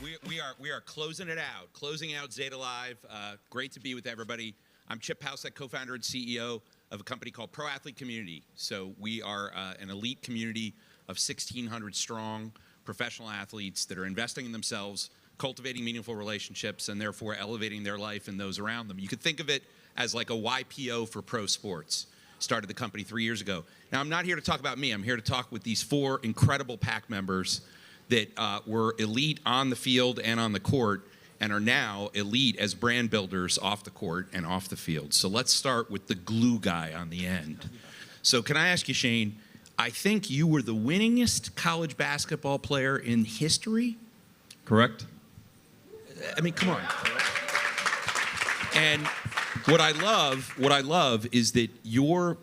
We are closing it out, closing out Zeta Live. Great to be with everybody. I'm Chip Paucek, co-founder and CEO of a company called Pro Athlete Community. So we are an elite community of 1,600 strong professional athletes that are investing in themselves, cultivating meaningful relationships, and therefore elevating their life and those around them. You could think of it as like a YPO for pro sports. Started the company 3 years ago. Now, I'm not here to talk about me. I'm here to talk with these 4 incredible PAC members that were elite on the field and on the court and are now elite as brand builders off the court and off the field. So let's start with the glue guy on the end. So can I ask you, Shane, I think you were the winningest college basketball player in history? Correct. I mean, come on. And what I love is that we're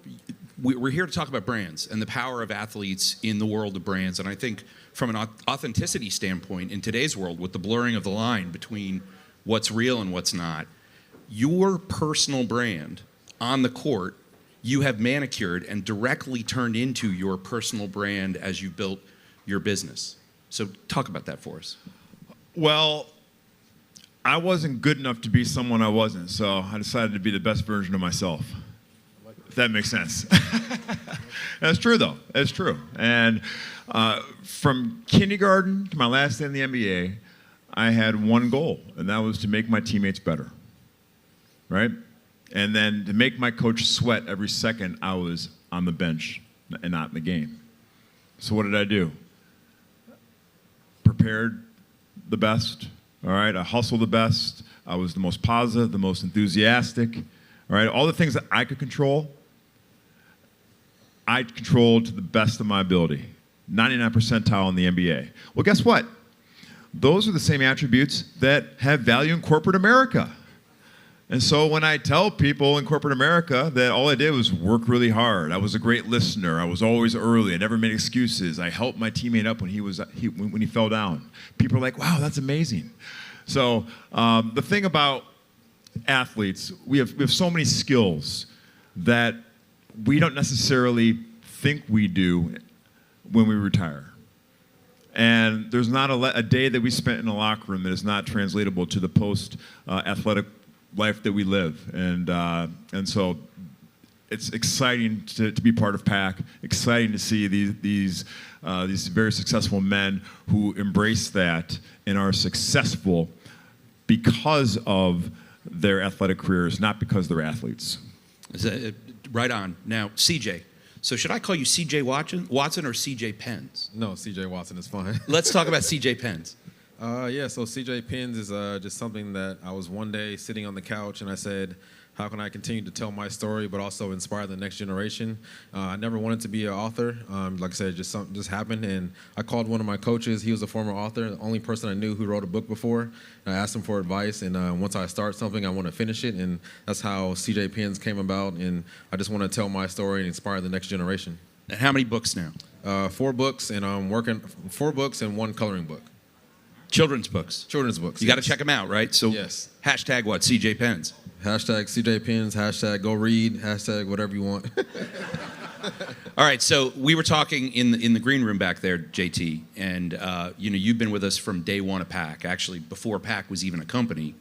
here to talk about brands and the power of athletes in the world of brands. And I think from an authenticity standpoint in today's world, with the blurring of the line between what's real and what's not, your personal brand on the court, you have manicured and directly turned into your personal brand as you built your business. So talk about that for us. Well, I wasn't good enough to be someone I wasn't, so I decided to be the best version of myself. If that makes sense. That's true, though. That's true. And from kindergarten to my last day in the NBA, I had one goal, and that was to make my teammates better, right? And then to make my coach sweat every second I was on the bench and not in the game. So what did I do? Prepared the best, all right? I hustled the best. I was the most positive, the most enthusiastic, all right? All the things that I could control, I controlled to the best of my ability. 99th percentile in the NBA. Well, guess what? Those are the same attributes that have value in corporate America. And so when I tell people in corporate America that all I did was work really hard, I was a great listener, I was always early, I never made excuses, I helped my teammate up when he fell down. People are like, wow, that's amazing. So the thing about athletes, we have so many skills that we don't necessarily think we do when we retire. And there's not a day that we spent in a locker room that is not translatable to the post-athletic life that we live. And so it's exciting to be part of PAC, exciting to see these very successful men who embrace that and are successful because of their athletic careers, not because they're athletes. Right on. Now, CJ. So should I call you CJ Watson or CJ Pens? No, CJ Watson is fine. Let's talk about CJ Pens. Yeah, so CJ Pens is just something that I was one day sitting on the couch and I said, how can I continue to tell my story but also inspire the next generation? I never wanted to be an author. Like I said, something just happened, and I called one of my coaches. He was a former author, the only person I knew who wrote a book before. And I asked him for advice, and once I start something, I want to finish it, and that's how CJ Pens came about, and I just want to tell my story and inspire the next generation. And how many books now? 4 books, and I'm working 4 books and 1 coloring book. Children's books. Children's books. You got to check them out, right? So yes. Hashtag what? CJ Pens. Hashtag CJ Pens, hashtag go read, hashtag whatever you want. All right, so we were talking in the green room back there, JT, and you've been with us from day one of PAC. Actually, before PAC was even a company,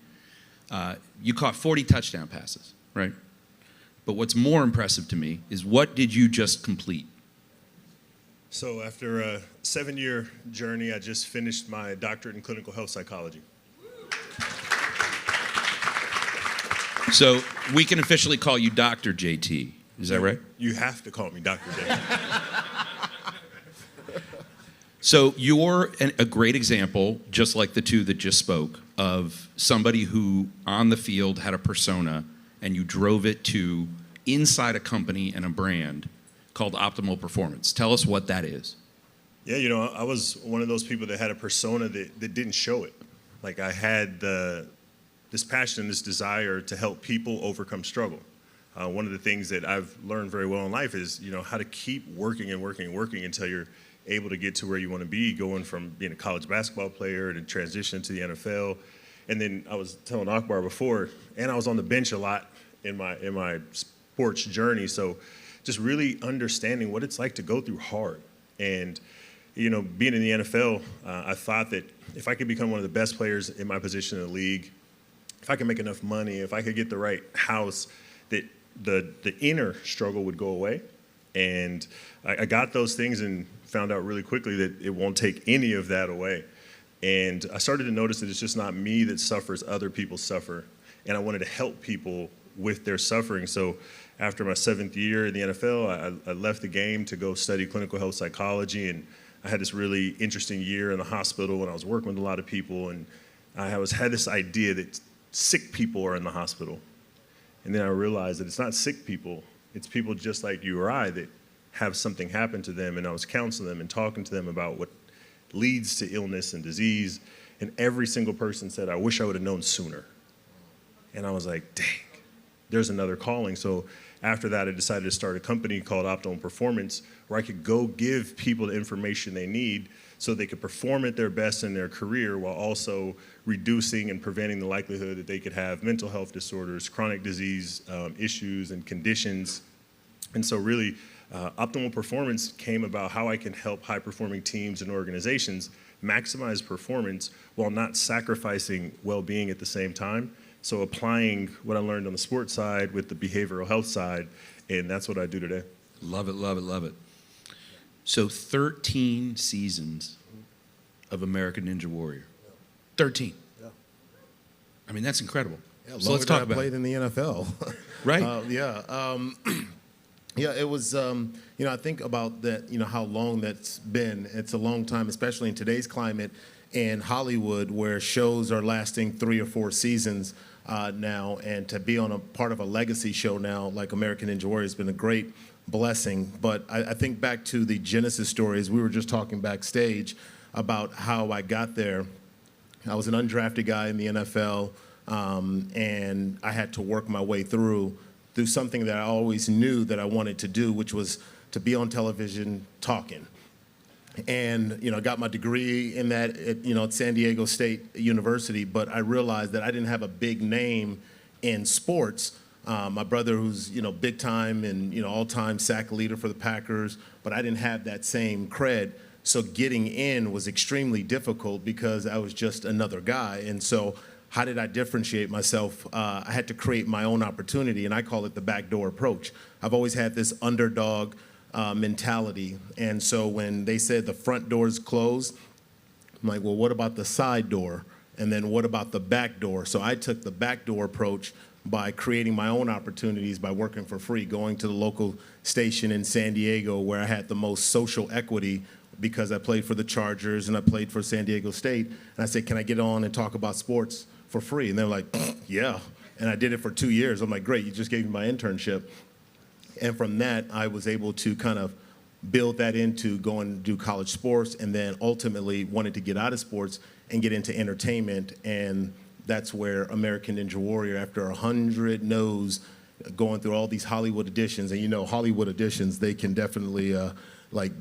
you caught 40 touchdown passes, right? But what's more impressive to me is what did you just complete? So after a 7-year journey, I just finished my doctorate in clinical health psychology. So we can officially call you Dr. JT. Is that right? You have to call me Dr. JT. So you're a great example, just like the 2 that just spoke, of somebody who on the field had a persona and you drove it to inside a company and a brand called Optimal Performance. Tell us what that is. Yeah, I was one of those people that had a persona that didn't show it. Like I had this passion, this desire to help people overcome struggle. One of the things that I've learned very well in life is, how to keep working and working and working until you're able to get to where you want to be, going from being a college basketball player to transition to the NFL. And then I was telling Akbar before, and I was on the bench a lot in my sports journey. So just really understanding what it's like to go through hard. And, being in the NFL, I thought that if I could become one of the best players in my position in the league, if I could make enough money, if I could get the right house, that the inner struggle would go away. And I got those things and found out really quickly that it won't take any of that away. And I started to notice that it's just not me that suffers, other people suffer. And I wanted to help people with their suffering. So after my 7th year in the NFL, I left the game to go study clinical health psychology. And I had this really interesting year in the hospital when I was working with a lot of people. And I had this idea that sick people are in the hospital. And then I realized that it's not sick people. It's people just like you or I that have something happen to them. And I was counseling them and talking to them about what leads to illness and disease. And every single person said, I wish I would have known sooner. And I was like, dang, there's another calling. So after that, I decided to start a company called Optimal Performance, where I could go give people the information they need so they could perform at their best in their career while also reducing and preventing the likelihood that they could have mental health disorders, chronic disease issues and conditions. And so really, Optimal Performance came about how I can help high-performing teams and organizations maximize performance while not sacrificing well-being at the same time. So applying what I learned on the sports side with the behavioral health side, and that's what I do today. Love it, love it, love it. So 13 seasons of American Ninja Warrior. 13. Yeah. I mean, that's incredible. Yeah, so let's talk about played in the NFL. Right. Yeah, it was, I think about that, how long that's been. It's a long time, especially in today's climate in Hollywood, where shows are lasting 3 or 4 seasons now. And to be on a part of a legacy show now, like American Ninja Warrior, has been a great blessing. But I think back to the Genesis stories. We were just talking backstage about how I got there. I was an undrafted guy in the NFL, and I had to work my way through something that I always knew that I wanted to do, which was to be on television talking. And, I got my degree in that at San Diego State University, but I realized that I didn't have a big name in sports. My brother, who's, big time and, all-time sack leader for the Packers, but I didn't have that same cred. So getting in was extremely difficult because I was just another guy. And so how did I differentiate myself? I had to create my own opportunity, and I call it the backdoor approach. I've always had this underdog mentality. And so when they said the front door's closed, I'm like, well, what about the side door? And then what about the back door? So I took the backdoor approach by creating my own opportunities by working for free, going to the local station in San Diego where I had the most social equity because I played for the Chargers and I played for San Diego State. And I said, can I get on and talk about sports for free? And they're like, yeah. And I did it for 2 years. I'm like, great, you just gave me my internship. And from that, I was able to kind of build that into going to do college sports, and then ultimately wanted to get out of sports and get into entertainment. And that's where American Ninja Warrior, after 100 no's, going through all these Hollywood auditions, and Hollywood auditions, they can definitely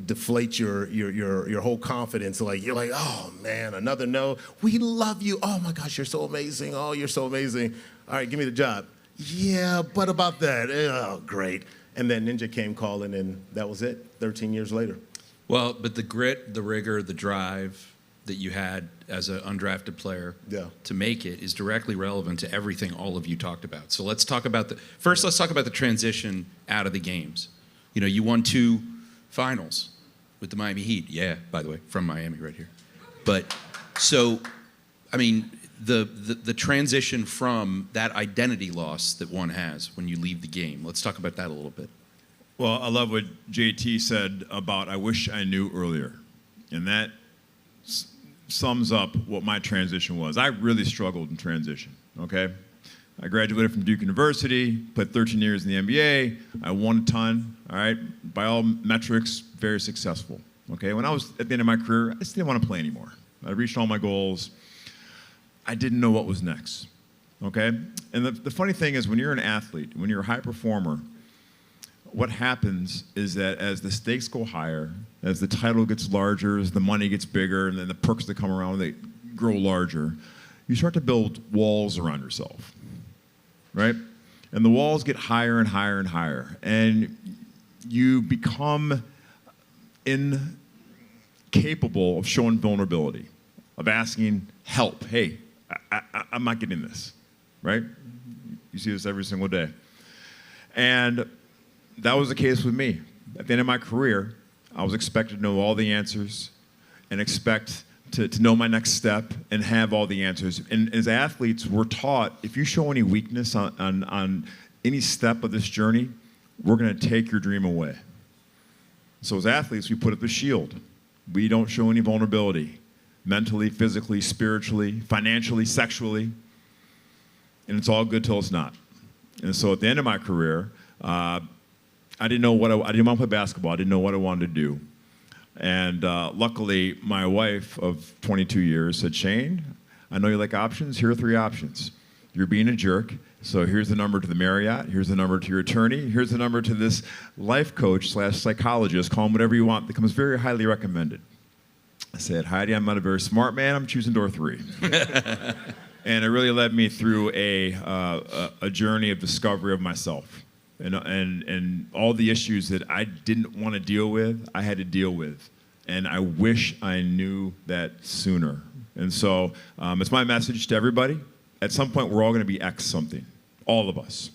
deflate your whole confidence. Like, you're like, oh man, another no. We love you. Oh my gosh, you're so amazing. Oh, you're so amazing. All right, give me the job. Yeah, but about that, oh, great. And then Ninja came calling, and that was it, 13 years later. Well, but the grit, the rigor, the drive that you had as an undrafted player to make it is directly relevant to everything all of you talked about. So let's talk about let's talk about the transition out of the games. You won 2 finals with the Miami Heat. Yeah, by the way, from Miami right here. But so, I mean, the transition from that identity loss that one has when you leave the game. Let's talk about that a little bit. Well, I love what JT said about I wish I knew earlier. And that sums up what my transition was. I really struggled in transition, okay? I graduated from Duke University, played 13 years in the NBA. I won a ton, all right? By all metrics, very successful, okay? When I was at the end of my career, I just didn't want to play anymore. I reached all my goals. I didn't know what was next, okay? And the funny thing is, when you're an athlete, when you're a high performer, what happens is that as the stakes go higher, as the title gets larger, as the money gets bigger, and then the perks that come around, they grow larger, you start to build walls around yourself, right? And the walls get higher and higher and higher. And you become capable of showing vulnerability, of asking help. Hey, I'm not getting this, right? You see this every single day. And that was the case with me. At the end of my career, I was expected to know all the answers and expect to know my next step and have all the answers. And as athletes, we're taught, if you show any weakness on any step of this journey, we're going to take your dream away. So as athletes, we put up a shield. We don't show any vulnerability, mentally, physically, spiritually, financially, sexually. And it's all good till it's not. And so at the end of my career, I didn't want to play basketball. I didn't know what I wanted to do. And luckily, my wife of 22 years said, Shane, I know you like options. Here are 3 options. You're being a jerk. So here's the number to the Marriott. Here's the number to your attorney. Here's the number to this life coach / psychologist. Call him whatever you want. Becomes very highly recommended. I said, Heidi, I'm not a very smart man. I'm choosing door 3. And it really led me through a journey of discovery of myself. And all the issues that I didn't want to deal with, I had to deal with. And I wish I knew that sooner. And so it's my message to everybody. At some point, we're all going to be X something. All of us.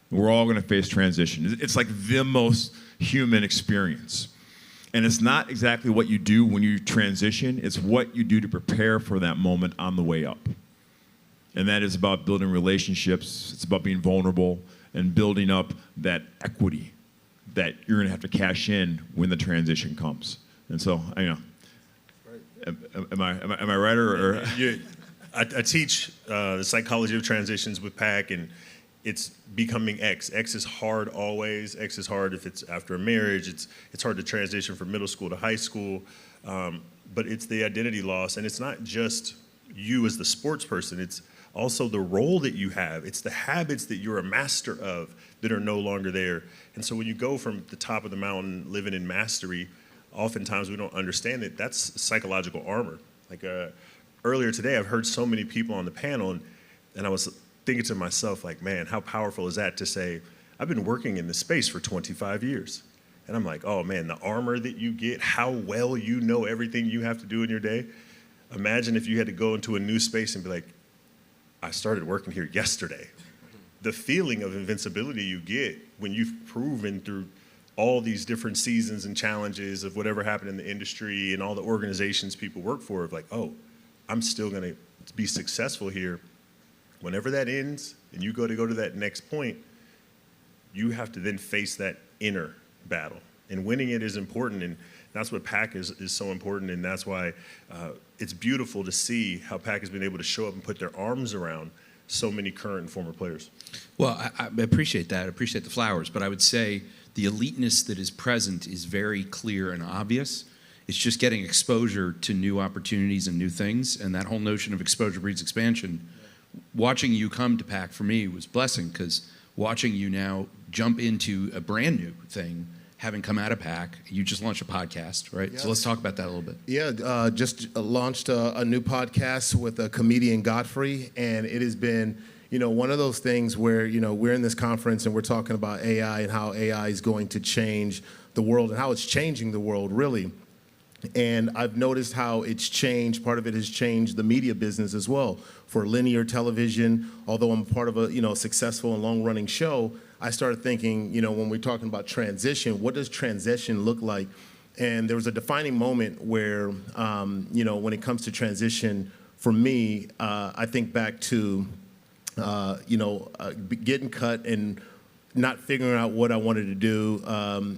We're all going to face transition. It's like the most human experience. And it's not exactly what you do when you transition. It's what you do to prepare for that moment on the way up. And that is about building relationships. It's about being vulnerable and building up that equity that you're going to have to cash in when the transition comes. And so, am I right or? I teach the psychology of transitions with PAC, and it's becoming X. X is hard always. X is hard if it's after a marriage. It's hard to transition from middle school to high school. But it's the identity loss, and it's not just you as the sports person. It's also the role that you have. It's the habits that you're a master of that are no longer there. And so when you go from the top of the mountain living in mastery, oftentimes we don't understand that that's psychological armor. Like earlier today, I've heard so many people on the panel, and I was thinking to myself, like, man, how powerful is that to say, I've been working in this space for 25 years. And I'm like, oh man, the armor that you get, how well you know everything you have to do in your day. Imagine if you had to go into a new space and be like, I started working here yesterday. The feeling of invincibility you get when you've proven through all these different seasons and challenges of whatever happened in the industry and all the organizations people work for, of like, oh, I'm still gonna be successful here. Whenever that ends and you go to that next point, you have to then face that inner battle. And winning it is important, and that's what PAC is so important, and that's why it's beautiful to see how PAC has been able to show up and put their arms around so many current and former players. Well, I appreciate that. I appreciate the flowers, but I would say the eliteness that is present is very clear and obvious. It's just getting exposure to new opportunities and new things, and that whole notion of exposure breeds expansion. Watching you come to PAC for me was a blessing, because watching you now jump into a brand new thing, having come out of PAC, you just launched a podcast, right? Yes. So let's talk about that a little bit. Yeah, just launched a new podcast with a comedian, Godfrey, and it has been, one of those things where, we're in this conference and we're talking about AI and how AI is going to change the world and how it's changing the world, really. And I've noticed how it's changed. Part of it has changed the media business as well. For linear television, although I'm part of a successful and long-running show, I started thinking, when we're talking about transition, what does transition look like? And there was a defining moment where, when it comes to transition, for me, I think back to, getting cut and not figuring out what I wanted to do,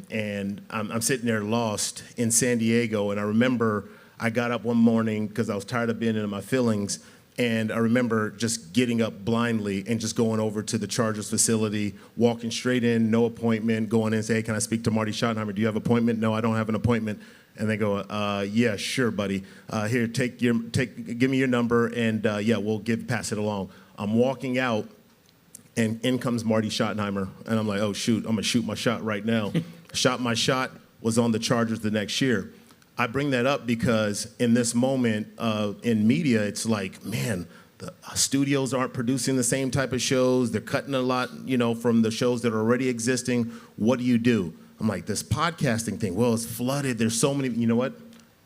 and I'm sitting there lost in San Diego, and I remember I got up one morning because I was tired of being in my feelings, and I remember just getting up blindly and just going over to the Chargers facility, walking straight in, no appointment, going in and say, hey, can I speak to Marty Schottenheimer? Do you have an appointment? No, I don't have an appointment. And they go, yeah, sure, buddy. Here, give me your number, and yeah, we'll pass it along. I'm walking out, and in comes Marty Schottenheimer, and I'm like, oh, shoot, I'm going to shoot my shot right now. Shot my shot, was on the Chargers the next year. I bring that up because in this moment in media, it's like, man, the studios aren't producing the same type of shows. They're cutting a lot, from the shows that are already existing. What do you do? I'm like, this podcasting thing, well, it's flooded. There's so many, you know what?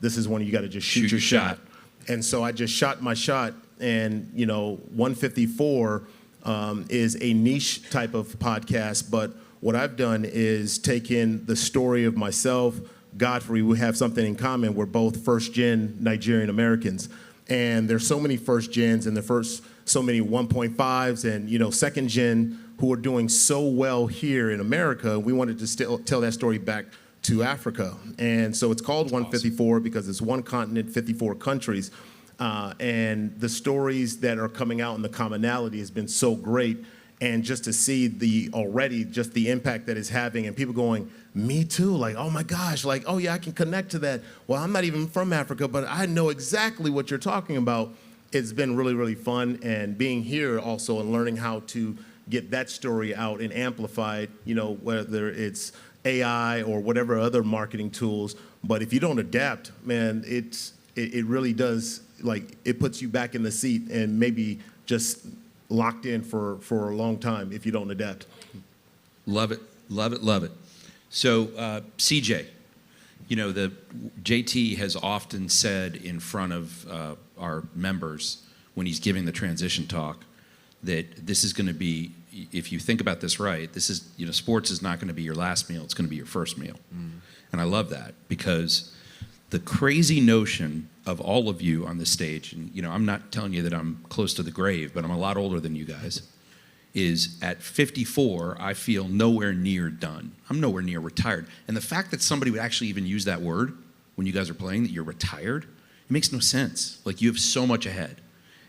this is when you got to just shoot your shot. And so I just shot my shot, and 154 is a niche type of podcast, but what I've done is taken the story of myself, Godfrey. We have something in common. We're both first-gen Nigerian Americans, and there's so many first-gens and so many 1.5s and second-gen who are doing so well here in America. We wanted to still tell that story back to Africa, and so it's called 154 because it's one continent, 54 countries, and the stories that are coming out and the commonality has been so great. And just to see the impact that it's having, and people going, me too, like, oh my gosh, like, oh yeah, I can connect to that. Well, I'm not even from Africa, but I know exactly what you're talking about. It's been really, really fun, and being here also and learning how to get that story out and amplify it, whether it's AI or whatever other marketing tools. But if you don't adapt, man, it really does, like, it puts you back in the seat and maybe just locked in for a long time if you don't adapt. Love it, love it, love it. So, CJ, the JT has often said in front of our members when he's giving the transition talk that this is going to be, if you think about this right, this is, sports is not going to be your last meal, it's going to be your first meal. And I love that because the crazy notion of all of you on this stage, and I'm not telling you that I'm close to the grave, but I'm a lot older than you guys, is at 54, I feel nowhere near done. I'm nowhere near retired. And the fact that somebody would actually even use that word when you guys are playing, that you're retired, it makes no sense. Like, you have so much ahead.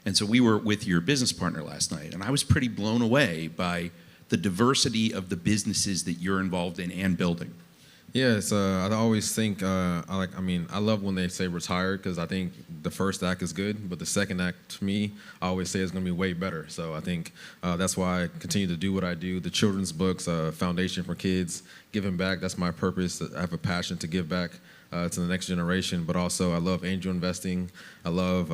And so we were with your business partner last night, and I was pretty blown away by the diversity of the businesses that you're involved in and building. Yes, I always think, I love when they say retired because I think the first act is good, but the second act, to me, I always say is going to be way better. So I think that's why I continue to do what I do. The children's books, Foundation for Kids, giving back, that's my purpose. I have a passion to give back to the next generation, but also I love angel investing. I love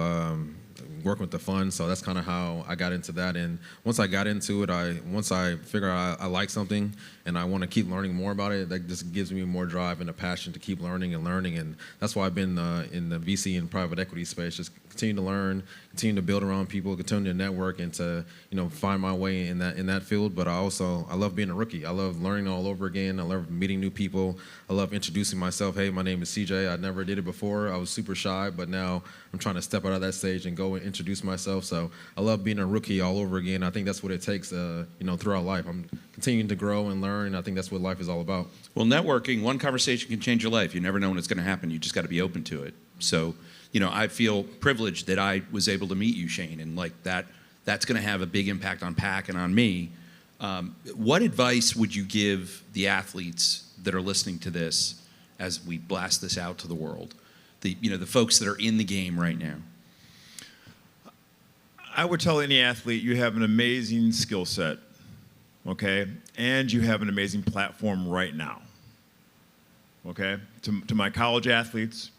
working with the fund, so that's kind of how I got into that. And once I got into it, once I figure I like something and I want to keep learning more about it, that just gives me more drive and a passion to keep learning. And that's why I've been in the VC and private equity space, just continue to learn, continue to build around people, continue to network, and to find my way in that field. But I love being a rookie. I love learning all over again. I love meeting new people. I love introducing myself. Hey, my name is CJ. I never did it before. I was super shy, but now I'm trying to step out of that stage and go and introduce myself. So I love being a rookie all over again. I think that's what it takes, throughout life. I'm continuing to grow and learn. I think that's what life is all about. Well, networking, one conversation can change your life. You never know when it's going to happen. You just got to be open to it. So, I feel privileged that I was able to meet you, Shane, and like that's going to have a big impact on PAC and on me. What advice would you give the athletes that are listening to this as we blast this out to the world? The folks that are in the game right now. I would tell any athlete you have an amazing skill set, okay? And you have an amazing platform right now, okay? To my college athletes,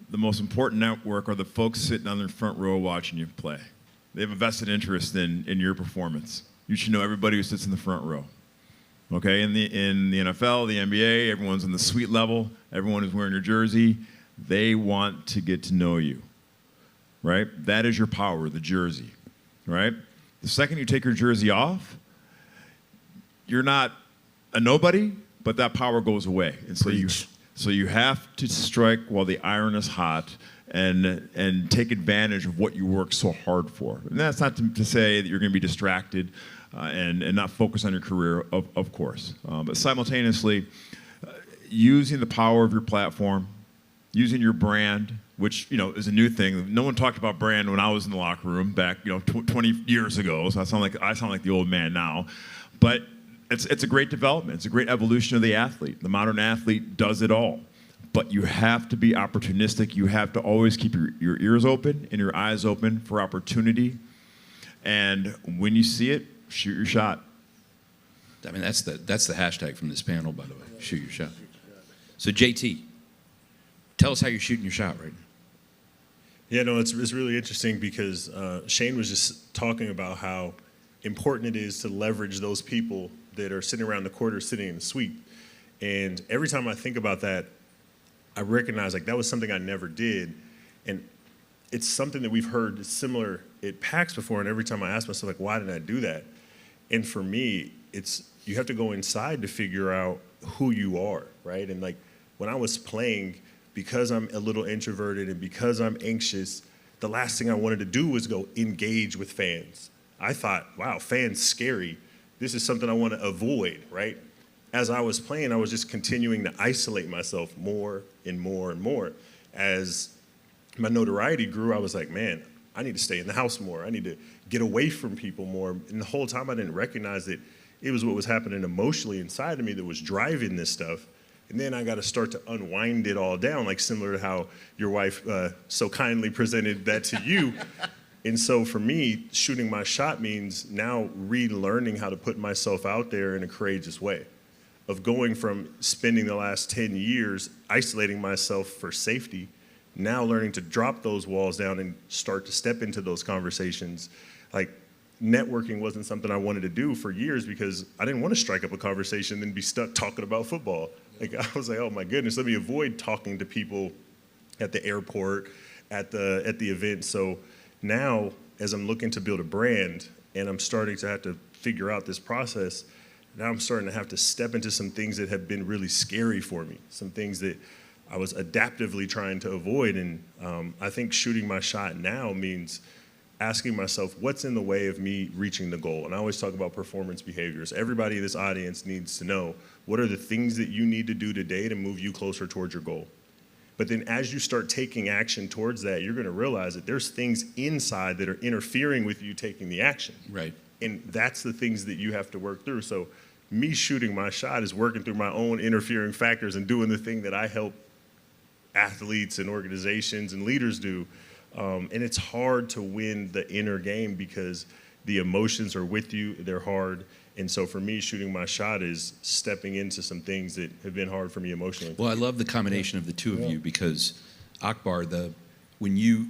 the most important network are the folks sitting on the front row watching you play. They have a vested interest in your performance. You should know everybody who sits in the front row, okay? In the NFL, the NBA, everyone's in the suite level. Everyone who's wearing your jersey. They want to get to know you, right? That is your power, the jersey, right? The second you take your jersey off, you're not a nobody, but that power goes away. And so you have to strike while the iron is hot and take advantage of what you work so hard for. And that's not to say that you're going to be distracted and not focus on your career, of course. But simultaneously, using the power of your platform, using your brand, which is a new thing. No one talked about brand when I was in the locker room back 20 years ago. So I sound like the old man now, but it's a great development. It's a great evolution of the athlete. The modern athlete does it all, but you have to be opportunistic. You have to always keep your ears open and your eyes open for opportunity. And when you see it, shoot your shot. I mean, that's the hashtag from this panel, by the way. Shoot your shot. So JT, tell us how you're shooting your shot right now. Yeah, no, it's really interesting because Shane was just talking about how important it is to leverage those people that are sitting around the court or sitting in the suite. And every time I think about that, I recognized like that was something I never did. And it's something that we've heard similar at PAX before. And every time I ask myself, like, why did I do that? And for me, you have to go inside to figure out who you are, right? And like when I was playing, because I'm a little introverted and because I'm anxious, the last thing I wanted to do was go engage with fans. I thought, wow, fans scary. This is something I want to avoid, right? As I was playing, I was just continuing to isolate myself more and more and more. As my notoriety grew, I was like, man, I need to stay in the house more. I need to get away from people more. And the whole time I didn't recognize that it was what was happening emotionally inside of me that was driving this stuff. And then I got to start to unwind it all down, like similar to how your wife so kindly presented that to you. And so for me, shooting my shot means now relearning how to put myself out there in a courageous way, of going from spending the last 10 years isolating myself for safety, now learning to drop those walls down and start to step into those conversations. Like networking wasn't something I wanted to do for years because I didn't want to strike up a conversation and be stuck talking about football. Like I was like, oh my goodness, let me avoid talking to people at the airport, at the event. So now, as I'm looking to build a brand and I'm starting to have to figure out this process, now I'm starting to have to step into some things that have been really scary for me, some things that I was adaptively trying to avoid. And I think shooting my shot now means asking myself, what's in the way of me reaching the goal? And I always talk about performance behaviors. Everybody in this audience needs to know, what are the things that you need to do today to move you closer towards your goal? But then as you start taking action towards that, you're going to realize that there's things inside that are interfering with you taking the action. Right. And that's the things that you have to work through. So me shooting my shot is working through my own interfering factors and doing the thing that I help athletes and organizations and leaders do. And it's hard to win the inner game because the emotions are with you, they're hard. And so for me, shooting my shot is stepping into some things that have been hard for me emotionally. Well, I love the combination of the two of you because Akbar, when you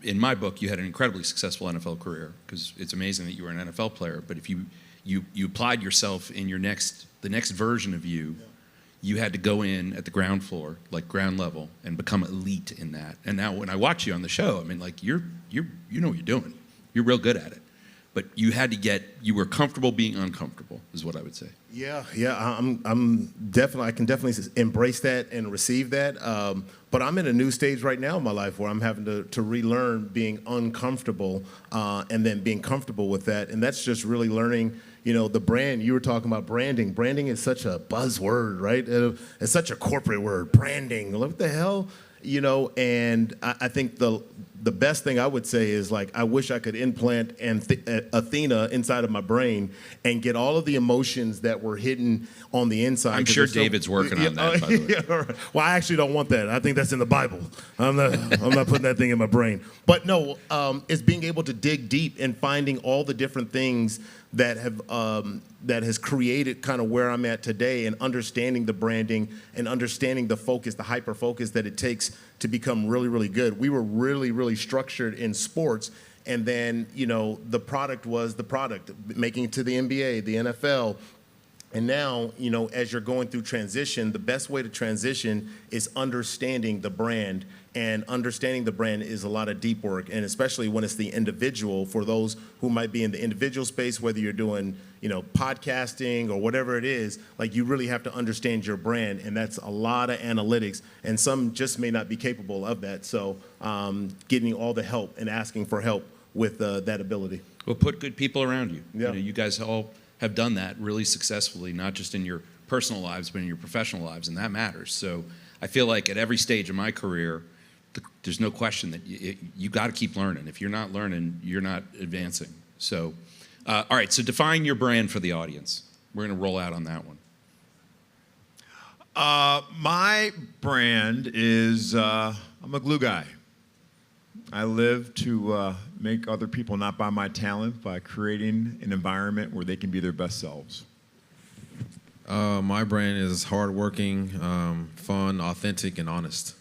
in my book, you had an incredibly successful NFL career because it's amazing that you were an NFL player. But if you applied yourself in the next version of you, you had to go in at the ground floor, like ground level, and become elite in that. And now when I watch you on the show, I mean, like you know what you're doing. You're real good at it. But you were comfortable being uncomfortable, is what I would say. Yeah, I'm definitely, I can definitely embrace that and receive that. But I'm in a new stage right now in my life where I'm having to relearn being uncomfortable and then being comfortable with that. And that's just really learning, the brand. You were talking about branding. Branding is such a buzzword, right? It's such a corporate word, branding. What the hell? And I think the best thing I would say is, like, I wish I could implant Athena inside of my brain and get all of the emotions that were hidden on the inside. I'm sure David's working on that, by the way. Yeah, right. Well, I actually don't want that. I think that's in the Bible. I'm not putting that thing in my brain. But no, it's being able to dig deep and finding all the different things that has created kind of where I'm at today, and understanding the branding and understanding the focus, the hyper focus that it takes to become really, really good. We were really, really structured in sports, and then the product was the product, making it to the NBA, the NFL. And now, as you're going through transition, the best way to transition is understanding the brand. And understanding the brand is a lot of deep work, and especially when it's the individual. For those who might be in the individual space, whether you're doing, podcasting or whatever it is, like, you really have to understand your brand, and that's a lot of analytics, and some just may not be capable of that. So getting all the help and asking for help with that ability. Well, put good people around you. Yeah. You guys all have done that really successfully, not just in your personal lives, but in your professional lives, and that matters. So I feel like at every stage of my career, there's no question that you got to keep learning. If you're not learning, you're not advancing. So, all right, so define your brand for the audience. We're going to roll out on that one. My brand is I'm a glue guy. I live to make other people not buy my talent by creating an environment where they can be their best selves. My brand is hardworking, fun, authentic, and honest.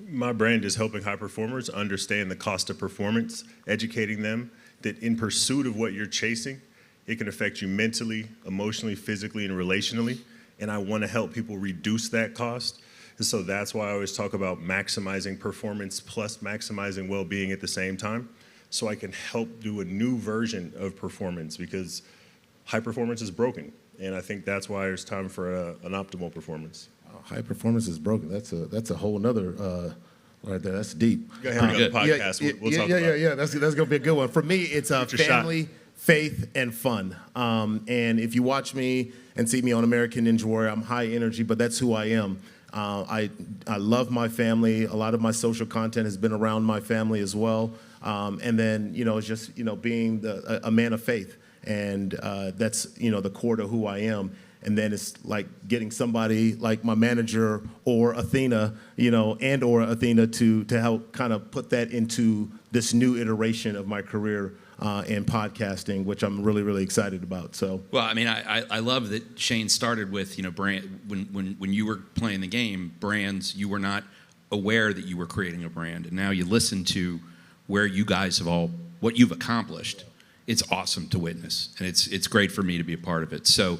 My brand is helping high performers understand the cost of performance, educating them that in pursuit of what you're chasing, it can affect you mentally, emotionally, physically, and relationally. And I want to help people reduce that cost And so that's why I always talk about maximizing performance plus maximizing well-being at the same time, so I can help do a new version of performance, because high performance is broken. And I think that's why it's time for an optimal performance. Oh, high performance is broken. That's a whole nother right there. That's deep. Go ahead on the podcast. We'll talk about it. Yeah. That's gonna be a good one. For me, it's Get your family, faith, and fun. And if you watch me and see me on American Ninja Warrior, I'm high energy, but that's who I am. I love my family. A lot of my social content has been around my family as well. And then, it's just, being a man of faith. And that's, the core to who I am. And then it's like getting somebody like my manager or Athena, or Athena to help kind of put that into this new iteration of my career in podcasting, which I'm really, really excited about. So, well, I mean, I love that Shane started with, brand. When you were playing the game, brands, you were not aware that you were creating a brand, and now you listen to where you guys have what you've accomplished. It's awesome to witness, and it's great for me to be a part of it. So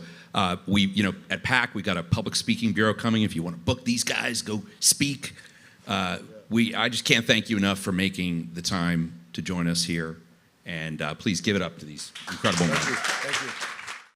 we, at PAC, we got a public speaking bureau coming. If you want to book these guys, go speak. I just can't thank you enough for making the time to join us here, and please give it up to these incredible men. Thank you.